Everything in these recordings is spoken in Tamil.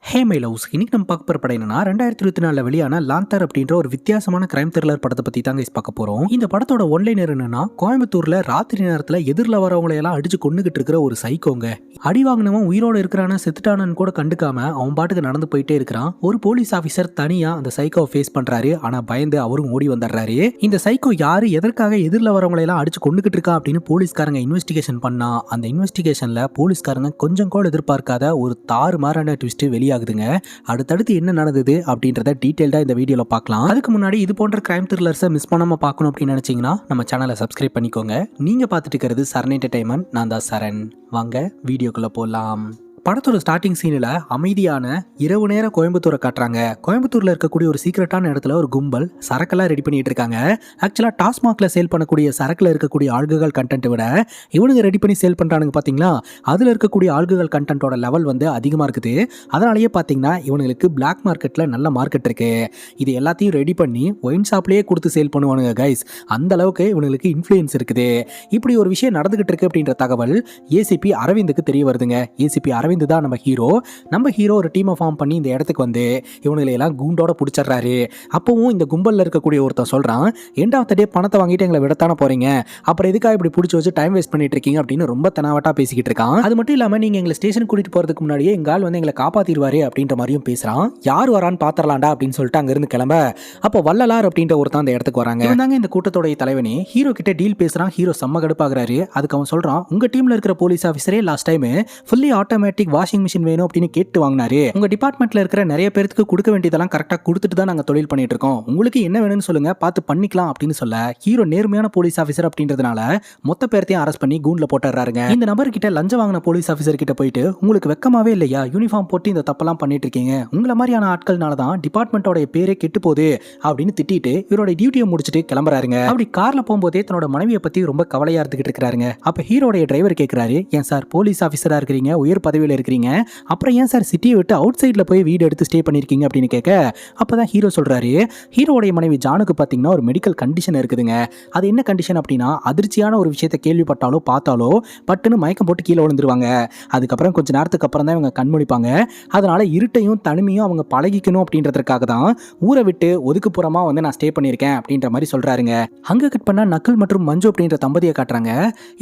ஹே மை லவ்ஸ் இன்னைக்கு நம்ம பார்க்க போகிற படம் என்னன்னா 2024 வெளியான லாந்தர் அப்படின்ற ஒரு வித்தியாசமான கிரைம் த்ரில்லர் படத்தை பற்றி தாங்க பார்க்க போகிறோம். இந்த படத்தோட ஒன்லைனர் என்னன்னா, கோயம்புத்தூர்ல ராத்திரி நேரத்தில் எதிரில் வரவங்களை எல்லாம் அடிச்சு கொண்டுகிட்டு இருக்கிற ஒரு சைக்கோங்க. அடி வாங்கினவன் உயிரோடு இருக்கிறான செத்துட்டானு கூட கண்டுக்காம அவன் பாட்டுக்கு நடந்து போயிட்டே இருக்கிறான். ஒரு போலீஸ் ஆஃபீஸர் தனியா அந்த சைக்கோவை ஃபேஸ் பண்றாரு. ஆனா பயந்து அவரும் ஓடி வந்துடுறாரு. இந்த சைக்கோ யாரு, எதற்காக எதிரில் வரவங்களை எல்லாம் அடிச்சு கொண்டுகிட்டு இருக்கா அப்படின்னு போலீஸ்காரங்க இன்வெஸ்டிகேஷன் பண்ணா அந்த இன்வெஸ்டிகேஷன்ல போலீஸ்காரங்க கொஞ்சம் கூட எதிர்பார்க்காத ஒரு தாறுமாறான ட்விஸ்ட் வெளியாகுதுங்க. அடுத்தடுத்து என்ன நடந்தது அப்படின்றத டீடைல்டா இந்த வீடியோல பார்க்கலாம். அதுக்கு முன்னாடி இது போன்ற கிரைம் த்ரில்லர்ஸை மிஸ் பண்ணாம பார்க்கணும் அப்படின்னு நினைச்சீங்கன்னா நம்ம சேனலை சப்ஸ்கிரைப் பண்ணிக்கோங்க. நீங்க பார்த்துட்டு இருக்கிறது சரண் என்டர்டைன்மெண்ட். நான் தான் சரண். வாங்க வீடியோக்குள்ள போலாம். படத்தோட ஸ்டார்டிங் சீனில் அமைதியான இரவு நேர கோயம்புத்தூரை காட்டுறாங்க. கோயம்புத்தூரில் இருக்கக்கூடிய ஒரு சீக்கிரட்டான இடத்துல ஒரு கும்பல் சரக்கெல்லாம் ரெடி பண்ணிட்டு இருக்காங்க. ஆக்சுவலாக டாஸ்மாகில் சேல் பண்ணக்கூடிய சரக்கில் இருக்கக்கூடிய ஆல்கஹால் கண்டென்ட்டை விட இவனுங்க ரெடி பண்ணி சேல் பண்ணுறானுங்க பார்த்தீங்களா, அதில் இருக்கக்கூடிய ஆல்கஹால் கண்டென்ட்டோட லெவல் வந்து அதிகமாக இருக்குது. அதனாலேயே பார்த்தீங்கன்னா இவனுங்களுக்கு பிளாக் மார்க்கெட்டில் நல்ல மார்க்கெட் இருக்கு. இது எல்லாத்தையும் ரெடி பண்ணி ஒயின் ஷாப்லேயே கொடுத்து சேல் பண்ணுவானுங்க கைஸ். அந்த அளவுக்கு இவனுங்களுக்கு இன்ஃப்ளூயன்ஸ் இருக்குது. இப்படி ஒரு விஷயம் நடந்துகிட்டு இருக்கு அப்படின்ற தகவல் ஏசிபி அரவிந்துக்கு தெரிய வருதுங்க. ஏசிபி அரவிந்த் தான் நம்ம ஹீரோ ஒரு டீமை ஃபார்ம் பண்ணி இந்த இடத்துக்கு வந்து இவங்களை எல்லாம் கூண்டோட பிடிச்சிடுறாரு. அப்பவும் இந்த கும்பல்ல இருக்கக்கூடிய ஒருத்தன் சொல்றான், எண்ட் ஆஃப் த டே பணத்தை வாங்கிட்டு எங்களை விடத்தானே போறீங்க, அப்புறம் எதுக்காக இப்படி பிடிச்சி வச்சு டைம் வேஸ்ட் பண்ணிட்டு இருக்கீங்க அப்படின்னு ரொம்ப தனாவட்டா பேசிக்கிட்டு இருக்கான். அது மட்டும் இல்லாம நீங்க எங்களை ஸ்டேஷன் கூட்டிட்டு போறதுக்கு முன்னாடியே எங்க ஆள் வந்து எங்களை காப்பாத்திடுவாரு அப்படின்ற மாதிரியும் பேசுறான். யார் வரான்னு பாத்திரலாண்டா அப்படின்னு சொல்லிட்டு அங்க இருந்து கிளம்ப அப்போ வள்ளலார் அப்படின்ற ஒருத்தன் அந்த இடத்துக்கு வராங்க. இவங்க இந்த கூட்டத்தோட தலைவனே ஹீரோ கிட்ட டீல் பேசுறான். ஹீரோ செம்ம கடுப்பாகிறாரு. அதுக்கு அவன் சொல்றான், உங்க டீம்ல இருக்கிற போலீஸ் ஆஃபீஸரே last time fully automatic washing machine வேணும் அப்படின்னு கேட்டு வாங்கினாரு. உங்க டிபார்ட்மெண்ட்ல இருக்கிற நிறைய பேருக்கு கொடுக்க வேண்டியதெல்லாம் கரெக்டா கொடுத்துட்டு தான் நாங்க தொழில் பண்ணிட்டு இருக்கோம். உங்களுக்கு என்ன வேணும்னு சொல்லுங்க, பார்த்து பண்ணிக்கலாம் அப்படின்னு சொல்ல ஹீரோ நேர்மையான போலீஸ் ஆஃபீஸர் அப்படின்றதுனால மொத்த பேர்த்தையும் அரெஸ்ட் பண்ணி கூண்ட்ல போட்டுறாருங்க. இந்த நபர் கிட்ட லஞ்சம் வாங்கின போலீஸ் ஆஃபீஸர் கிட்ட போயிட்டு, உங்களுக்கு வெக்கமாவே இல்லையா, யூனிஃபார்ம் போட்டு இந்த தப்பெல்லாம் பண்ணிட்டு இருக்கீங்க, உங்களை மாதிரியான ஆட்கள்னால தான் டிபார்ட்மெண்டோட பேரே கெட்டு போகுது அப்படின்னு திட்டிட்டு இவரோட டியூட்டியை முடிச்சுட்டு கிளம்புறாருங்க. அப்படி கார்ல போகும்போதே தன்னோட மனைவியை பத்தி ரொம்ப கவலையா இருந்துகிட்டு இருக்காருங்க. அப்ப ஹீரோடைய டிரைவர் கேட்கிறாரு, ஏன் சார் போலீஸ் ஆஃபீஸரா இருக்கிறீங்க, உயர் பதவியில் இருக்கிறீங்க, அப்புறம் ஏன் சார் சிட்டியை விட்டு அவுட் சைட்ல போய் வீடு எடுத்து ஸ்டே பண்ணிருக்கீங்க அப்படின்னு கேட்க அப்பதான் ஹீரோ சொல்றாரு, ஹீரோடைய மனைவி ஜானுக்கு பாத்தீங்கன்னா ஒரு மெடிக்கல் கண்டிஷன் இருக்குதுங்க. அது என்ன கண்டிஷன் அப்படின்னா, அதிர்ச்சியான ஒரு விஷயத்தை கேள்விப்பட்டாலோ பார்த்தாலோ பட்டுன்னு மயக்கம் போட்டு கீழே விழுந்துருவாங்க. அதுக்கப்புறம் கொஞ்ச நேரத்துக்கு அப்புறம் தான் இவங்க கண்மொழிப்பாங்க. அதனால இருட்டையும் தனிமையும் அவங்க பழகிக்கணும் அப்படின்றதுக்காக தான் ஊரை விட்டு ஒதுக்குப்புறமா வந்து நான் ஸ்டே பண்ணியிருக்கேன் அப்படின்ற மாதிரி சொல்றாருங்க. அங்க கட் பண்ணா நக்குல் மற்றும் மஞ்சு அப்படின்ற தம்பதியை காட்டுறாங்க.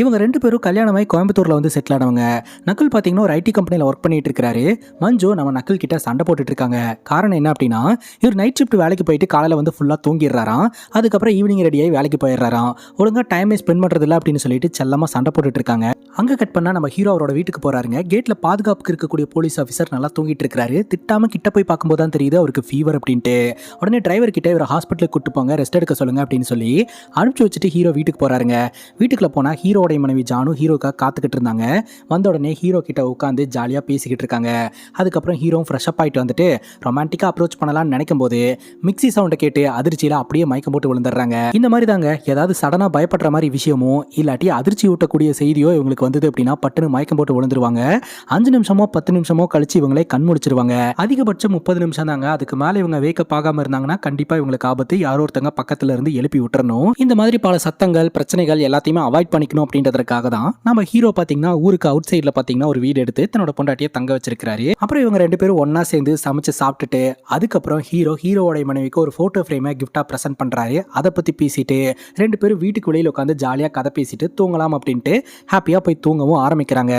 இவங்க ரெண்டு பேரும் கல்யாணமாய் கோயம்புத்தூர்ல வந்து செட்டில் ஆனவங்க. நக்குல் பாத்தீங்கன்னா ஒரு ஐடி கம்பெனியில் ஒர்க் பண்ணிட்டு இருக்காரு. மஞ்சு நம்ம நக்குல் கிட்ட சண்டை போட்டுட்டு இருக்காங்க. காரணம் என்ன அப்படின்னா, இவர் நைட் ஷிஃப்ட் வேலைக்கு போயிட்டு காலையில வந்து ஃபுல்லா தூங்கிடுறாராம். அதுக்கப்புறம் ஈவினிங் ரெடியாகி வேலைக்கு போயிடுறாராம். ஒழுங்கா டைமே ஸ்பெண்ட் பண்றது இல்லை அப்படின்னு சொல்லிட்டு செல்லமா சண்டை போட்டுட்டு இருக்காங்க. அங்க கட் பண்ணா நம்ம ஹீரோ அவரோட வீட்டுக்கு போறாருங்க. கேட்ல பாதுகாப்புக்கு இருக்கக்கூடிய போலீஸ் ஆஃபீஸர் நல்லா தூங்கிட்டு இருக்காரு. திட்டாம கிட்ட போய் பார்க்கும்போது தான் தெரியுது அவருக்கு ஃபீவர் அப்படின்ட்டு. உடனே டிரைவர் கிட்ட இவரை ஹாஸ்பிட்டலுக்கு கூட்டு போங்க, ரெஸ்ட் எடுக்க சொல்லுங்க அப்படின்னு சொல்லி அனுப்பிச்சு வச்சுட்டு ஹீரோ வீட்டுக்கு போறாருங்க. வீட்டுக்குள்ள போனா ஹீரோடைய மனைவி ஜானு ஹீரோக்காக காத்துக்கிட்டு இருந்தாங்க. வந்த உடனே ஹீரோ கிட்ட உட்காந்து ஜாலியா பேசிக்கிட்டு இருக்காங்க. அதுக்கப்புறம் ஹீரோ ஃப்ரெஷ் அப் ஆயிட்டு வந்துட்டு ரொமான்டிக்கா அப்ரோச் பண்ணலாம்னு நினைக்கும் போது மிக்ஸி சவுண்டை கேட்டு அதிர்ச்சியில அப்படியே மயக்கம் போட்டு விழுந்துடுறாங்க. இந்த மாதிரி தாங்க ஏதாவது சடனா பயப்படுற மாதிரி விஷயமோ இல்லாட்டி அதிர்ச்சி ஊட்டக்கூடிய செய்தியோ இவங்களுக்கு வந்தது அப்படின்னா பட்டுன்னு மயக்கம் போட்டு விழுந்துருவாங்க. 5 நிமிஷமோ 10 நிமிஷமோ கழிச்சு இவங்களே கண் முடிச்சிருவாங்க. அதிகபட்சம் 30 நிமிஷம் தாங்க. அதுக்கு மேல இவங்க வேக்கப் ஆகாம இருந்தாங்கன்னா கண்டிப்பா இவங்களுக்கு ஆபத்து. யாரோ ஒருத்தங்க பக்கத்துல இருந்து எழுப்பி விட்டுறணும். இந்த மாதிரி பல சத்தங்கள் பிரச்சனைகள் எல்லாத்தையுமே அவாய்ட் பண்ணிக்கணும் அப்படின்றதுக்காக தான் நம்ம ஹீரோ பாத்தீங்கன்னா ஊருக்கு அவுட் சைட்ல பாத்தீங்கன்னா ஒரு வீடு எடுத்து தன்னோட பொண்டாட்டியை தங்க வச்சிருக்காரு. அப்புறம் இவங்க ரெண்டு பேரும் ஒன்னா சேர்ந்து சமைச்சு சாப்பிட்டுட்டு அதுக்கப்புறம் ஹீரோவோட மனைவிக்கு ஒரு போட்டோ ஃப்ரேமை கிஃப்டா பிரசன்ட் பண்றாரு. அதை பத்தி பேசிட்டு ரெண்டு பேரும் வீட்டுக்கு வெளியில உட்காந்து ஜாலியா கதை பேசிட்டு தூங்கலாம் அப்படின்ட்டு ஹாப்பியா போய் தூங்கவும் ஆரம்பிக்கிறாங்க.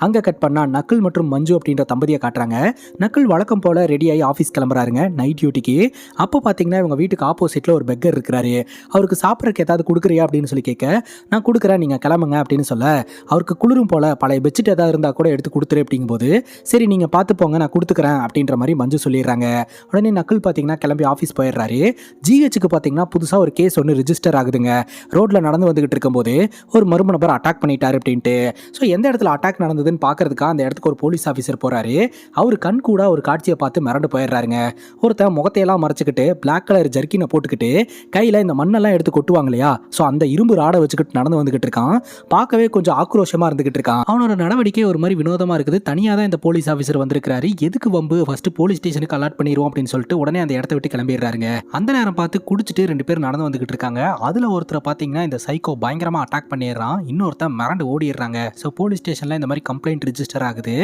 அங்க கட் பண்ணா நக்குல் மற்றும் மஞ்சு அப்படின்ற தம்பதியை காட்டுறாங்க. நக்குல் வழக்கம் போல ரெடி ஆகி ஆஃபீஸ் கிளம்புறாருங்க நைட் டியூட்டிக்கு. அப்போ பாத்தீங்கன்னா இவங்க வீட்டுக்கு ஆப்போசிட்ல ஒரு பெக்கர் இருக்கிறாரு. அவருக்கு சாப்பிட்றதுக்கு ஏதாவது கொடுக்குறியா அப்படின்னு சொல்லி கேட்க, நான் கொடுக்குறேன் நீங்க கிளம்புங்க அப்படின்னு சொல்ல, அவருக்கு குளிரும் போல பழைய பெட்ஷீட் ஏதாவது இருந்தா கூட எடுத்து கொடுத்துரு அப்படிங்கும்போது, சரி நீங்க பார்த்து போங்க நான் கொடுத்துக்கிறேன் அப்படின்ற மாதிரி மஞ்சு சொல்லிடுறாங்க. உடனே நக்குல் பார்த்தீங்கன்னா கிளம்பி ஆஃபீஸ் போயிடுறாரு. ஜிஹெச்சுக்கு பார்த்தீங்கன்னா புதுசாக ஒரு கேஸ் ஒன்று ரிஜிஸ்டர் ஆகுதுங்க. ரோட்டில் நடந்து வந்துகிட்டு இருக்கும்போது ஒரு மர்ம நபர் அட்டாக் பண்ணிட்டாரு அப்படின்ட்டு. ஸோ எந்த இடத்துல அட்டாக் நடந்ததுன்னு பார்க்கறதுக்காக அந்த இடத்துக்கு ஒரு போலீஸ் ஆஃபீஸர் போறாரு. அவர் கண் கூட ஒரு காட்சியை பார்த்து மிரண்டு போயிடுறாருங்க. ஒருத்தன் முகத்தையெல்லாம் மறைச்சிக்கிட்டு பிளாக் கலர் ஜர்க்கினை போட்டுக்கிட்டு கையில் இந்த மண்ணெல்லாம் எடுத்து கொட்டுவாங்க இல்லையா, ஸோ அந்த இரும்பு ராடை வச்சுக்கிட்டு நடந்து வந்துகிட்டு இருக்கான். பார்க்கவே கொஞ்சம் ஆக்ரோஷமா இருந்துகிட்டு இருக்கான். அவனோட நடவடிக்கை ஒரு மாதிரி வினோதமா இருக்குது. இருக்குது. தனியா தான் இந்த போலீஸ் ஆபீசர் வந்திருக்காரு. எதுக்கு வம்பு, ஃபர்ஸ்ட் போலீஸ் ஸ்டேஷனுக்கு அலாட் பண்ணிடுவோம் அப்படின்னு சொல்லிட்டு உடனே அந்த இடத்த விட்டு கிளம்பிடுறாருங்க. அந்த நேரம் பார்த்து குடிச்சிட்டு 2 பேர் நடந்து வந்துகிட்டு இருக்காங்க. அதுல ஒருத்தரை பாத்தீங்கன்னா இந்த சைக்கோ பயங்கரமா அட்டாக் பண்ணிடுறான். இன்னொருத்தன் மிரண்டு ஓடிடுறாங்க. ஸோ போலீஸ் ஸ்டேஷன்ல இந்த மாதிரி கம்ப்ளைண்ட் ரிஜிஸ்டர் ஆகுது.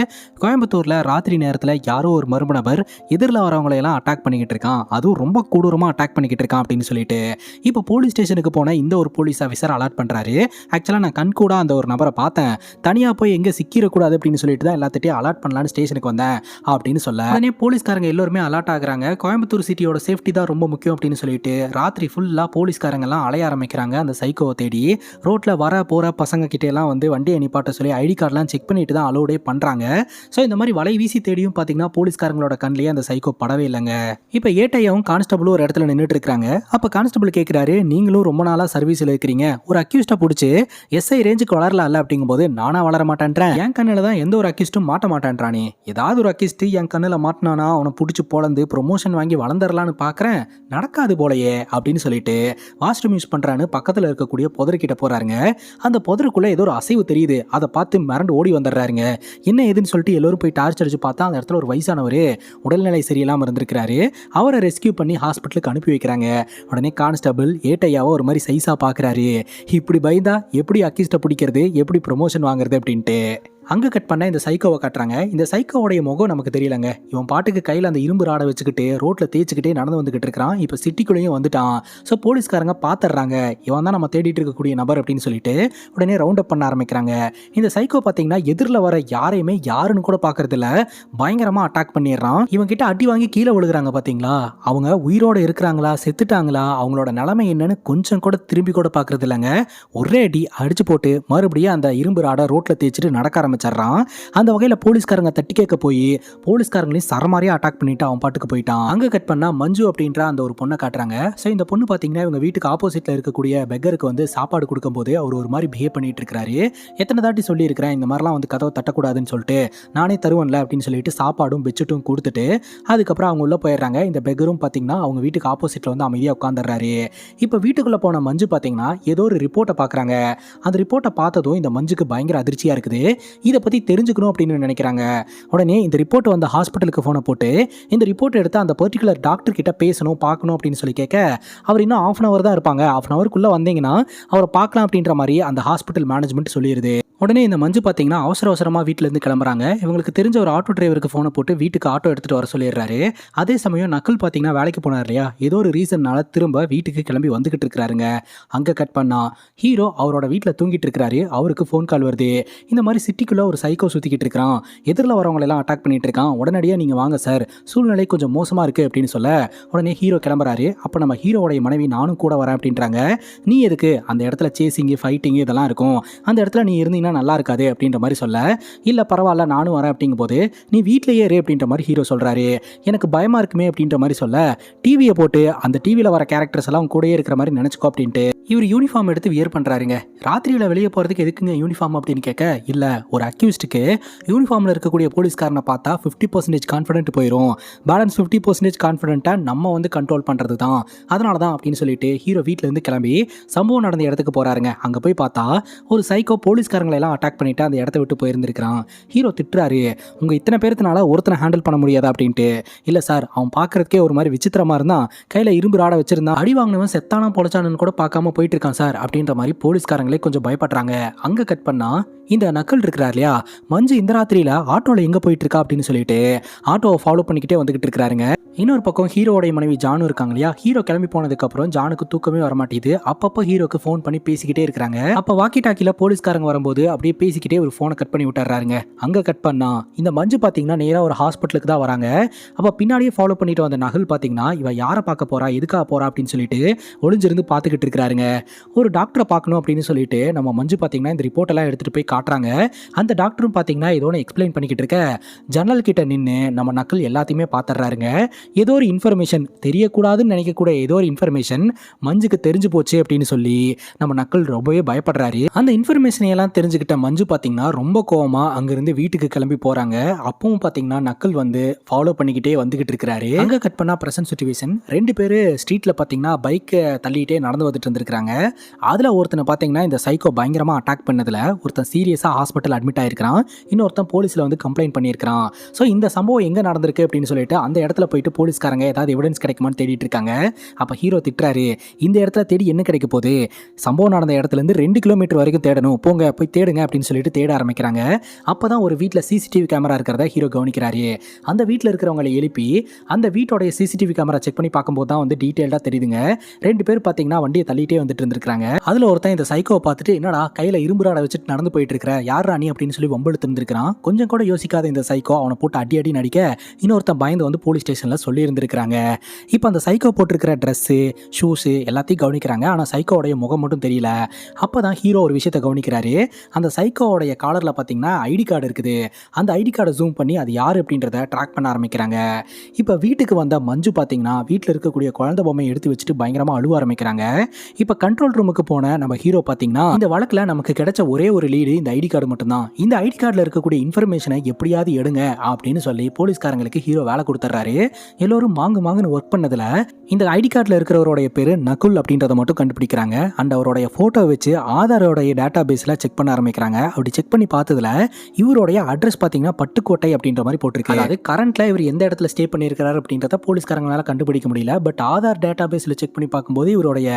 கோயம்புத்தூர்ல ராத்திரி நேரத்துல யாரோ ஒரு மர்ம நபர் எதிரில் வரவங்களை எல்லாம் அட்டாக் பண்ணிக்கிட்டு இருக்கான், அதுவும் ரொம்ப கொடூரமா அட்டாக் பண்ணிக்கிட்டு இருக்கான் அப்படின்னு சொல்லிட்டு இப்போ போலீஸ் ஸ்டேஷனுக்கு போன இந்த ஒரு போலீஸ் ஆஃபீஸர் அலாட் பண்றாரு. ஆக்சுவலா நான் கண் கூட அந்த ஒரு நபரை பார்த்தேன், தனியா போய் எங்க சிக்கிடக்கூடாது அப்படின்னு சொல்லிட்டு தான் எல்லாத்திட்டையும் அலாட் பண்ணலான்னு ஸ்டேஷனுக்கு வந்தேன் அப்படின்னு சொல்ல உடனே போலீஸ்காரங்க எல்லாருமே அலாட் ஆகுறாங்க. கோயம்புத்தூர் சிட்டியோட சேஃப்டி தான் ரொம்ப முக்கியம் அப்படின்னு சொல்லிட்டு ராத்திரி ஃபுல்லா போலீஸ்காரங்க எல்லாம் அலைய ஆரம்பிக்கிறாங்க அந்த சைக்கோவை தேடி. ரோட்ல வர போற பசங்க கிட்ட எல்லாம் வந்து வண்டியை நிப்பாட்ட சொல்லி ஐடி கார்டெல்லாம் செக் பண்ணிட்டு தான் அலோடே பண்றாங்க. ஸோ இந்த மாதிரி வலை வீசி தேடியும் பார்த்தீங்கன்னா போலீஸ்காரங்களோட கண்ணிலேயே அந்த சைக்கோ படவே இல்லைங்க. இப்போ ஏட்டையாவும் கான்ஸ்டபிளும் ஒரு இடத்துல நின்றுட்டு இருக்காங்க. அப்போ கான்ஸ்டபிள் கேட்குறாரு, நீங்களும் ரொம்ப நாளாக சர்வீஸில் இருக்கிறீங்க, ஒரு அக்யூஸ்டை பிடிச்சி எஸ்ஐ ரேஞ்சுக்கு வளரலாம்ல அப்படிங்கும்போது நானா வளர மாட்டேன்றேன், என் கண்ணில் தான் எந்த ஒரு அக்யூஸ்டும் மாட்ட மாட்டேன்றானே, ஏதாவது ஒரு அக்யூஸ்ட் என் கண்ணில் மாட்டினானா அவனை பிடிச்சி பொழந்து ப்ரொமோஷன் வாங்கி வளர்ந்துடலான்னு பார்க்குறேன், நடக்காது போலையே அப்படின்னு சொல்லிட்டு வாஷ்ரூம் யூஸ் பண்ணுறான்னு பக்கத்தில் இருக்கக்கூடிய புதர்கிட்ட போகிறாருங்க. அந்த புதருக்குள்ளே ஏதோ ஒரு அசைவு தெரியுது, அதை பார்த்து மிரண்டு ஓடி வந்துடுறாருங்க. என்ன ஏதுன்னு சொல்லிட்டு எல்லோரும் போய் டார்ச் அடிச்சு பார்த்தா அந்த இடத்துல ஒரு வயசானவர் உடல்நிலை சரியில்லாமல் இருந்திருக்கிறாரு. அவரை ரெஸ்கியூ பண்ணி ஹாஸ்பிட்டலுக்கு அனுப்பி வைக்கிறாங்க. உடனே கான்ஸ்டபிள் ஏட்டையாவை ஒரு மாதிரி சைஸா பார்க்குறாரு. இப்படி பயந்தா எப்படி அக்யூஸ்டை பிடிக்கிறது, எப்படி ப்ரொமோஷன் வாங்குறது அப்படின்ட்டு அங்கே கட் பண்ண இந்த சைக்கோவை காட்டுறாங்க. இந்த சைக்கோவுடைய முகம் நமக்கு தெரியலங்க. இவன் பாட்டுக்கு கையில் அந்த இரும்பு ராடை வச்சுக்கிட்டு ரோட்டில் தேய்ச்சிக்கிட்டே நடந்து வந்துகிட்டு இருக்கிறான். இப்போ சிட்டிக்குள்ளேயும் வந்துட்டான். ஸோ போலீஸ்காரங்க பார்த்துடுறாங்க, இவன் தான் நம்ம தேடிட்டு இருக்கக்கூடிய நபர் அப்படின்னு சொல்லிட்டு உடனே ரவுண்ட் அப் பண்ண ஆரம்பிக்கிறாங்க. இந்த சைக்கோ பார்த்தீங்கன்னா எதிரில் வர யாரையுமே யாருன்னு கூட பார்க்கறதில்ல, பயங்கரமாக அட்டாக் பண்ணிடுறான். இவன் கிட்ட அடி வாங்கி கீழே விழுகிறாங்க பார்த்தீங்களா, அவங்க உயிரோடு இருக்கிறாங்களா செத்துட்டாங்களா அவங்களோட நிலைமை என்னன்னு கொஞ்சம் கூட திரும்பி கூட பார்க்கறது இல்லைங்க. ஒரே அடி அடிச்சு போட்டு மறுபடியும் அந்த இரும்பு ராடை ரோட்டில் தேய்ச்சிட்டு நடக்க ஆரம்பிச்சிடுறான். அந்த வகையில் போலீஸ்காரங்க தட்டி கேட்க போய் போலீஸ்காரங்களையும் சரமாரியா அட்டாக் பண்ணிட்டு அவன் பாட்டுக்கு போயிட்டான். அங்க கட் பண்ணா மஞ்சு அப்படின்ற அந்த ஒரு பொண்ணை காட்டுறாங்க. ஸோ இந்த பொண்ணு பார்த்தீங்கன்னா இவங்க வீட்டுக்கு ஆப்போசிட்ல இருக்கக்கூடிய பெக்கருக்கு வந்து சாப்பாடு கொடுக்கும்போது அவர் ஒரு மாதிரி பிஹேவ் பண்ணிட்டு இருக்காரு. எத்தனை தாட்டி சொல்லி இருக்கிறேன் இந்த மாதிரிலாம் வந்து கதவை தட்டக்கூடாதுன்னு சொல்லிட்டு, நானே தருவன்ல அப்படின்னு சொல்லிட்டு சாப்பாடும் பெட்ஷீட்டும் கொடுத்துட்டு அதுக்கப்புறம் அவங்க உள்ள போயிடுறாங்க. இந்த பெக்கரும் பார்த்தீங்கன்னா அவங்க வீட்டுக்கு ஆப்போசிட்ல வந்து அமைதியாக உட்காந்துடுறாரு. இப்போ வீட்டுக்குள்ள போன மஞ்சு பார்த்தீங்கன்னா ஏதோ ஒரு ரிப்போர்ட்டை பார்க்குறாங்க. அந்த ரிப்போர்ட்டை பார்த்ததும் இந்த மஞ்சுக்கு பயங்கர அதிர்ச்சியா இருக்குது. இதை பற்றி தெரிஞ்சுக்கணும் அப்படின்னு நினைக்கிறாங்க. உடனே இந்த ரிப்போர்ட் வந்த ஹாஸ்பிட்டலுக்கு ஃபோனை போட்டு இந்த ரிப்போர்ட் எடுத்து அந்த பர்டிகுலர் டாக்டர் கிட்ட பேசணும் பார்க்கணும் அப்படின்னு சொல்லி கேட்க, அவர் இன்னும் 1/2 hour தான் இருப்பாங்க, 1/2 hourக்குள்ளே வந்தீங்கன்னா அவரை பார்க்கலாம் அப்படின்ற மாதிரி அந்த ஹாஸ்பிட்டல் மேனேஜ்மெண்ட் சொல்லிடுது. உடனே இந்த மஞ்சு பார்த்தீங்கன்னா அவசரமாக வீட்டிலேருந்து கிளம்புறாங்க. இவங்களுக்கு தெரிஞ்ச ஒரு ஆட்டோ டிரைவருக்கு ஃபோனை போட்டு வீட்டுக்கு ஆட்டோ எடுத்துகிட்டு வர சொல்லிடுறாரு. அதே சமயம் நக்கல் பார்த்தீங்கன்னா வேலைக்கு போனார் இல்லையா, ஏதோ ஒரு ரீசன்னால திரும்ப வீட்டுக்கு கிளம்பி வந்துகிட்டு இருக்கிறாருங்க. அங்கே கட் பண்ணா ஹீரோ அவரோட வீட்டில் தூங்கிட்டு இருக்கிறாரு. அவருக்கு ஃபோன் கால் வருது. இந்த மாதிரி சிட்டிக்குள்ளே ஒரு சைக்கோ சுற்றிக்கிட்டு இருக்கிறான், எதிரில் வரவங்களெல்லாம் அட்டாக் பண்ணிட்டு இருக்கான், உடனடியாக நீங்கள் வாங்க சார், சூழ்நிலை கொஞ்சம் மோசமாக இருக்குது அப்படின்னு சொல்ல உடனே ஹீரோ கிளம்புறாரு. அப்போ நம்ம ஹீரோவோடைய மனைவி நானும் கூட வரேன் அப்படின்றாங்க. நீ எதுக்கு, அந்த இடத்துல சேசிங்கு ஃபைட்டிங்கு இதெல்லாம் இருக்கும், அந்த இடத்துல நீ இருந்தீங்கன்னா நல்லா இருக்காது அப்படின்ற மாதிரி சொல்ல, இல்லை பரவாயில்ல நானும் வரேன் அப்படிங்கும் போது நீ வீட்டிலேயே இரு அப்படின்ற மாதிரி ஹீரோ சொல்கிறாரு. எனக்கு பயமாக இருக்குமே அப்படின்ற மாதிரி சொல்ல, டிவியை போட்டு அந்த டிவியில் வர கேரக்டர்ஸ் எல்லாம் கூடயே இருக்கிற மாதிரி நினச்சிக்கோ அப்படின்ட்டு இவர் யூனிஃபார்ம் எடுத்து வியர் பண்ணுறாருங்க. ராத்திரியில் வெளியே போகிறதுக்கு எதுக்குங்க யூனிஃபார்ம் அப்படின்னு கேட்க, இல்லை ஒரு அக்யூஸ்டுக்கு யூனிஃபார்மில் இருக்கக்கூடிய போலீஸ்காரனை பார்த்தா 50% கான்ஃபிடென்ட் போயிடும், பேலன்ஸ் 50% கான்ஃபிடென்ட்டாக நம்ம வந்து கண்ட்ரோல் பண்ணுறது தான், அதனால தான் அப்படின்னு சொல்லிட்டு ஹீரோ வீட்டிலேருந்து கிளம்பி சம்பவம் நடந்த இடத்துக்கு போகிறாருங்க. அங்கே போய் பார்த்தா ஒரு சைக்கோ போலீஸ்காரங்களை எல்லாம் அட்டாக் பண்ணிட்டு அந்த இடத்த விட்டு போயிருந்திருக்கிறான். ஹீரோ திட்டுறாரு, உங்கள் இத்தனை பேர்த்தினால ஒருத்தனை ஹேண்டில் பண்ண முடியாதா அப்படின்ட்டு. இல்லை சார், அவன் பார்க்கறதுக்கே ஒரு மாதிரி விசித்திரமாக இருந்தான், கையில் இரும்பு ராடை வச்சிருந்தான், அடி வாங்கினவன் செத்தானா பொழைச்சானு கூட பார்க்காம போயிட்டு இருக்கான் சார் அப்படின்ற மாதிரி போலீஸ்காரங்களே கொஞ்சம் பயப்படுறாங்க. அங்கே கட் பண்ணா இந்த நக்கல் இருக்கிறார் இல்லையா, மஞ்சு இந்த ராத்திரியில் ஆட்டோவில் எங்கே போயிட்டு இருக்கா அப்படின்னு சொல்லிட்டு ஆட்டோவை ஃபாலோ பண்ணிக்கிட்டே வந்துகிட்டு இருக்கிறாருங்க. இன்னொரு பக்கம் ஹீரோடைய மனைவி ஜானு இருக்காங்க இல்லையா, ஹீரோ கிளம்பி போனதுக்கப்புறம் ஜானுக்கு தூக்கமே வரமாட்டேது. அப்பப்போ ஹீரோக்கு ஃபோன் பண்ணி பேசிக்கிட்டே இருக்கிறாங்க. அப்போ வாக்கி டாக்கியில் போலீஸ்காரங்க வரும்போது அப்படியே பேசிக்கிட்டே ஒரு ஃபோனை கட் பண்ணி விட்டுறாருங்க. அங்கே கட் பண்ணா இந்த மஞ்சு பார்த்தீங்கன்னா நேராக ஒரு ஹாஸ்பிட்டலுக்கு தான் வராங்க. அப்போ பின்னாடியே ஃபாலோ பண்ணிட்டு வந்த நகல் பார்த்தீங்கன்னா இவ யாரை பார்க்க போறா எதுக்காக போறா அப்படின்னு சொல்லிட்டு ஒளிஞ்சிருந்து பார்த்துக்கிட்டு இருக்கிறாருங்க. ஒரு டாக்டரை பார்க்கணும் அப்படின்னு சொல்லிட்டு நம்ம மஞ்சு பார்த்தீங்கன்னா இந்த ரிப்போர்ட் எல்லாம் எடுத்துட்டு போய் காட்டுறாங்க. அந்த டாக்டரும் பார்த்தீங்கன்னா ஏதோ ஒன்று எக்ஸ்பிளைன் பண்ணிக்கிட்டு இருக்க, ஜன்னல் கிட்ட நின்று நம்ம நக்கல் எல்லாத்தையுமே பார்த்துறாருங்க. ஏதோ ஒரு இன்ஃபர்மேஷன் தெரியக்கூடாதுன்னு நினைக்கக்கூடிய ஏதோ ஒரு இன்ஃபர்மேஷன் மஞ்சுக்கு தெரிஞ்சு போச்சு அப்படின்னு சொல்லி நம்ம நக்கல் ரொம்பவே பயப்படுறாரு. அந்த இன்ஃபர்மேஷனை எல்லாம் தெரிஞ்சுக்கிட்டு தெரிஞ்சுக்கிட்ட மஞ்சு பார்த்தீங்கன்னா ரொம்ப கோவமா அங்கிருந்து வீட்டுக்கு கிளம்பி போறாங்க. அப்பவும் பார்த்தீங்கன்னா நக்கல் வந்து ஃபாலோ பண்ணிக்கிட்டே வந்துகிட்டு இருக்கிறாரு. அங்க கட் பண்ணா பிரசன்ட் சிச்சுவேஷன் 2 பேரு ஸ்ட்ரீட்ல பார்த்தீங்கன்னா பைக்கை தள்ளிட்டே நடந்து வந்துட்டு இருந்திருக்காங்க. அதுல ஒருத்தனை பார்த்தீங்கன்னா இந்த சைக்கோ பயங்கரமா அட்டாக் பண்ணதுல ஒருத்தன் சீரியஸா ஹாஸ்பிட்டல் அட்மிட் ஆயிருக்கான். இன்னொருத்தன் போலீஸ்ல வந்து கம்ப்ளைண்ட் பண்ணியிருக்கான். ஸோ இந்த சம்பவம் எங்க நடந்திருக்கு அப்படின்னு சொல்லிட்டு அந்த இடத்துல போயிட்டு போலீஸ்காரங்க ஏதாவது எவிடன்ஸ் கிடைக்குமான்னு தேடிட்டு இருக்காங்க. அப்ப ஹீரோ திட்டுறாரு, இந்த இடத்துல தேடி என்ன கிடைக்க போகுது, சம்பவம் நடந்த இடத்துல இருந்து 2 கிலோமீட்டர் வரைக்கும் தேடணும், போங்க போய் தேடுங்க அப்படின்னு சொல்லிட்டு தேட ஆரம்பிக்கிறாங்க. அப்பதான் ஒரு வீட்டில் சிசிடிவி கேமரா இருக்கிறத ஹீரோ கவனிக்கிறாரு. அந்த வீட்டில் இருக்கிறவங்களை எழுப்பி அந்த வீட்டோடைய சிசிடிவி கேமரா செக் பண்ணி பார்க்கும்போது தான் வந்து டீட்டெயில்டாக தெரியுதுங்க. 2 பேர் பார்த்தீங்கன்னா வண்டியை தள்ளிட்டே வந்துட்டு இருந்திருக்காங்க. அதில் ஒருத்தன் இந்த சைக்கோவை பார்த்துட்டு, என்னடா கையில் இரும்பு ராடை வச்சுட்டு நடந்து போயிட்டு இருக்கிற, யார் ராணி அப்படின்னு சொல்லி வம்பெழுத்து இருந்திருக்கான். கொஞ்சம் கூட யோசிக்காத இந்த சைக்கோ அவனை போட்டு அடி அடி நடிக்க இன்னொருத்தன் பயந்து வந்து போலீஸ் ஸ்டேஷனில் சொல்லி இருந்திருக்காங்க. இப்போ அந்த சைக்கோ போட்டிருக்கிற ட்ரெஸ்ஸு ஷூஸு எல்லாத்தையும் கவனிக்கிறாங்க. ஆனால் சைக்கோவுடைய முகம் மட்டும் தெரியல. அப்போ தான் ஹீரோ ஒரு விஷயத்தை கவனிக்கிறாரு. அந்த சைக்கோவுடைய காலரில் பார்த்தீங்கன்னா ஐடி கார்டு இருக்குது. அந்த ஐடி கார்டை ஜூம் பண்ணி அது யார் அப்படின்றத ட்ராக் பண்ண ஆரம்பிக்கிறாங்க. இப்போ வீட்டுக்கு வந்த மஞ்சு பார்த்தீங்கன்னா வீட்டில் இருக்கக்கூடிய குழந்தை பொம்மையை எடுத்து வச்சுட்டு பயங்கரமாக அழுவ ஆரம்பிக்கிறாங்க. இப்போ கண்ட்ரோல் ரூமுக்கு போன நம்ம ஹீரோ பார்த்தீங்கன்னா இந்த வழக்கில் நமக்கு கிடைச்ச ஒரே ஒரு லீடு இந்த ஐடி கார்டு மட்டும்தான். இந்த ஐடி கார்டில் இருக்கக்கூடிய இன்ஃபர்மேஷனை எப்படியாவது எடுங்க அப்படின்னு சொல்லி போலீஸ்காரங்களுக்கு ஹீரோ வேலை கொடுத்துட்றாரு. எல்லோரும் மாங்குன்னு ஒர்க் பண்ணதுல இந்த ஐடி கார்டில் இருக்கிறவருடைய பேரு நகுல் அப்படின்றத மட்டும் கண்டுபிடிக்கிறாங்க. அண்ட் அவருடைய போட்டோ வச்சு ஆதாரோடைய டேட்டா பேஸ்ல செக் பண்ண ஆரம்பிக்கிறாங்க. அப்படி செக் பண்ணி பார்த்ததுல இவருடைய அட்ரஸ் பார்த்தீங்கன்னா பட்டுக்கோட்டை அப்படின்ற மாதிரி போட்டிருக்கு. அதாவது கரண்ட்ல இவர் எந்த இடத்துல ஸ்டே பண்ணியிருக்கிறார் அப்படின்றத போலீஸ்காரங்களால கண்டுபிடிக்க முடியல. பட் ஆதார் டேட்டா பேஸ்ல செக் பண்ணி பார்க்கும்போது இவருடைய